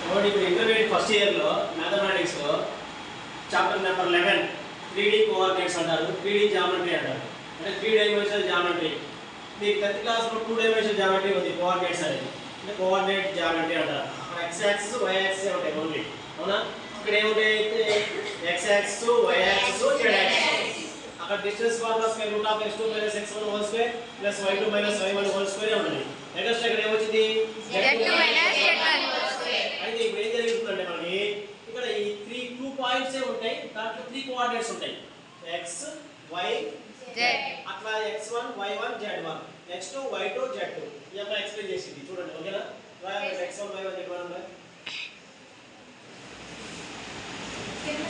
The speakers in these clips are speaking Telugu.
కాబట్టి ఇప్పుడు ఇంటర్మీడియట్ ఫస్ట్ ఇయర్లో మ్యాథమెటిక్స్లో చాప్టర్ నెంబర్ 11 3D కోఆర్డినేట్స్ అంటారు, 3D జామెట్రీ అంటారు. అంటే 3 డైమెన్షనల్ జామెట్రీ. మీకు 10th క్లాస్లో 2 డైమెన్షనల్ జామెట్రీ ఉంది, కోఆర్డినేట్స్ అనేది. అంటే కోఆర్డినేట్ జామెట్రీ అంటారు. x యాక్సిస్ y యాక్సిస్ ఉంటాయి ఓన్లీ, అవునా? ఇక్కడ ఏముంటాయి? x axis y axis z axis. అక్కడ distance formula square root of x2 - x1 whole square plus y2 - y1 whole square ఉంటుంది. నెక్స్ట్ ఇక్కడ ఏమొచ్చింది? z2 - z1 whole square. అయితే ఇప్పుడు ఏం జరుగుతుందంటే మనకి ఇక్కడ ఈ 2 పాయింట్స్ ఏ ఉంటాయి, దాంట్లో 3 కోఆర్డినేట్స్ ఉంటాయి. x y z. అట్లా x1 y1 z1, x2 y2 z2. ఈ అమ్మ ఎక్స్ప్లెయిన్ చేసింది చూడండి, ఓకేనా? x1 y1 z1 అంటే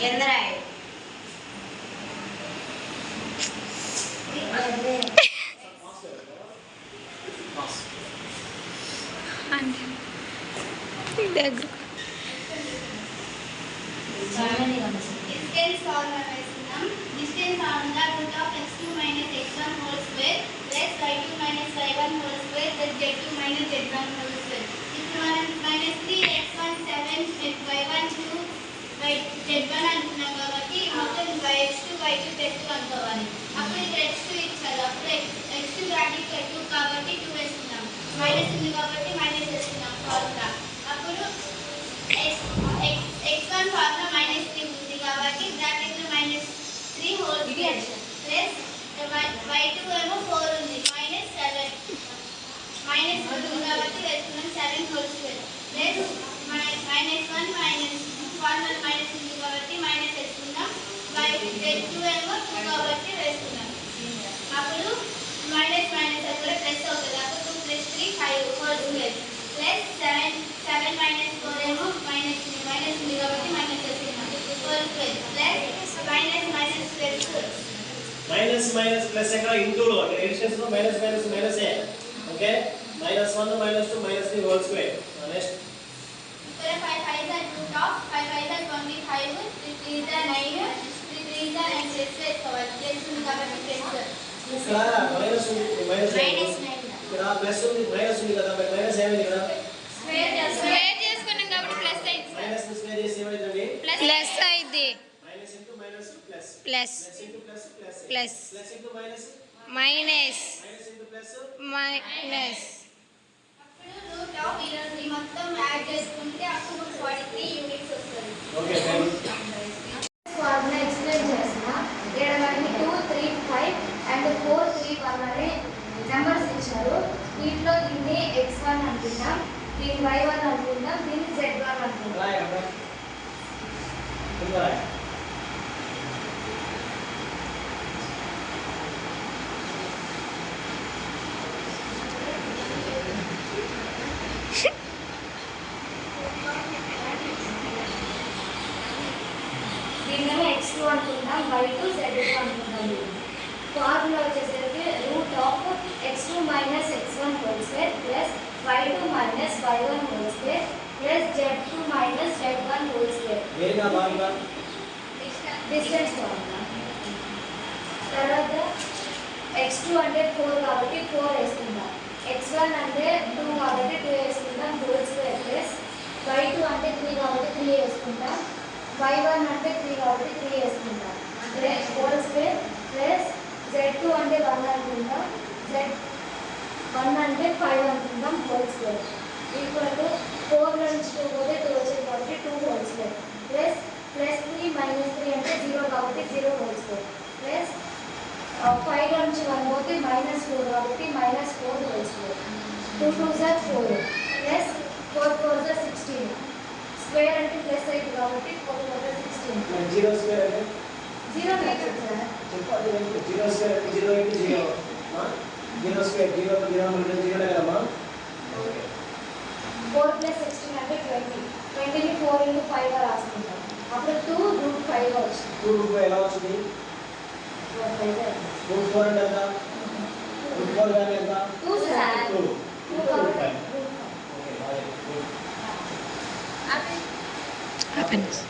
కేంద్రాయ్ దగ్గర डिस्टेंस फॉर्मूला వేసుకుందాం. Distance formula root of x2 - x1 whole square plus y2 - y1 whole square plus z2 - z1 whole square. ఇప్పుడు మనం -3x1 7 y1 2 z1 అనుకున్నాం కాబట్టి మొత్తం x2 y2 z2 అనుకోవాలి. అప్పుడు ఇక్కడ x2 ఇచ్చారు, అప్పుడు x2 బ్రాకెట్ 2 కాబట్టి 2 వేసుకుందాం. మైనస్ ఉంది కాబట్టి మైనస్ వేసుకుందాం ఫార్ములా. అప్పుడు x1 ఫార్ములా -3 ఉంది కాబట్టి బ్రాకెట్ లో -3 హోల్ స్క్వేర్ ప్లస్ y2 ఏమో 4 ఉంది -7 మైనస్ ఉంది కాబట్టి వేసుకున్నాం 7 whole square plus -1 formula minus ఉంది కాబట్టి మైనస్ వేసుకున్నాం. z2 ఏమో 2 కాబట్టి వేసుకున్నాం. అప్పుడు మైనస్ మైనస్ అక్కడ ప్లస్ అవుతుంది. అప్పుడు 2 + 3 5 హోల్ స్క్వేర్ ప్లస్ 7 - 4 ఏమో మైనస్ ఉంది కాబట్టి మైనస్ వేసుకున్నాం. Whole square plus minus plus minus minus plus ఎక్కడ ఇంటూలో అంటే ఎడిషన్స్ లో మైనస్ మైనస్ మైనస్ ఏ, ఓకే? -1 -2 -3 whole square. నెక్స్ట్ ఇక్కడ 5 5 the root of 5 5 the 25 3 3 the 9 3 3 the and plus వేసుకోవాలి. ప్లస్ ఉంది కాబట్టి ప్లస్. ఇక్కడ మైనస్ ఉంది, మైనస్ -9 ఇక్కడ ప్లస్ ఉంది, మైనస్ ఉంది కదా, మరి మైనస్ ఏమైంది కదా? స్క్వేర్ చేసుకున్నాం కాబట్టి ప్లస్ అయింది. మైనస్ స్క్వేర్ చేసి ఏమైందండి? ప్లస్ అయింది. Minus into minus plus, plus plus into plus plus, plus plus into minus minus minus into plus minus. అప్పుడు రూట్ ఆఫ్ ఈ మొత్తం యాడ్ చేసుకుంటే అప్పుడు 43 యూనిట్స్ వస్తుంది. Okay fine. ఫార్ములా ఎక్స్ప్లెయిన్ చేస్తున్నా. ఇక్కడ మనకి 2 3 5 అండ్ 4 3 1 అనే నెంబర్స్ ఇచ్చారు. వీటిలో దీన్ని x1 అనుకుందాం, దీన్ని y1 అనుకుందాం, దీన్ని z1 అనుకుందాం. రాయ్ అబ్బా, రాయ్. దీన్ని x2 అనుకుందాం, y2 z2 అనుకుందాం. ఫార్ములా వచ్చేసరికి route of x2 - x1 whole square plus y2 - y1 whole square plus z2 - z1 whole square. వేరేగా బాగా డిస్టెన్స్ ఫార్ములా. తర్వాత x2 అంటే 4 కాబట్టి 4 వేసుకుందాం. x1 అంటే 2 కాబట్టి 2 వేసుకుందాం హోల్ స్క్వేర్ ప్లస్ y2 అంటే 3 కాబట్టి 3 వేసుకుంటాం. y1 అంటే 3 కాబట్టి 3 వేసుకుంటాం. అంటే హోల్ స్క్వేర్ ప్లస్ z2 అంటే 1 అనుకుంటాం, z1 అంటే 5 అనుకుంటాం హోల్ స్క్వేర్ ఈక్వల్ టు 4 నుంచి 2 పోతే 2 వచ్చింది కాబట్టి 2 హోల్ స్క్వేర్ ప్లస్ +3 - 3 అంటే 0 కాబట్టి 0 హోల్ స్క్వేర్ ప్లస్ 5 నుంచి 1 పోతే -4 కాబట్టి -4 whole square. 2 2 sir 4 plus 4 4 sir 16 square అంటే ప్లస్ అయితే కాబట్టి 4 4 16. జీరో స్క్వేర్ అంటే 0 లేదు సార్. చెప్పండి. జీరో స్క్వేర్ అంటే 0 ఇంటూ 0. జీరో స్క్వేర్ 0 0 అంటే 0 కదమ్మా. 4 + 16 అంటే 20. 20ని 4 × 5 గా రాసుకుంటాం. అప్పుడు 2 √5 గా వచ్చింది. 2 రూపాయలు ఎలా వచ్చింది? √4 అంటే ఎంత? √4 వాల్యూ ఎంత? 2 సార్. 2 2 కాబట్టి ఓకే బాయ్. హ్యాపీనెస్.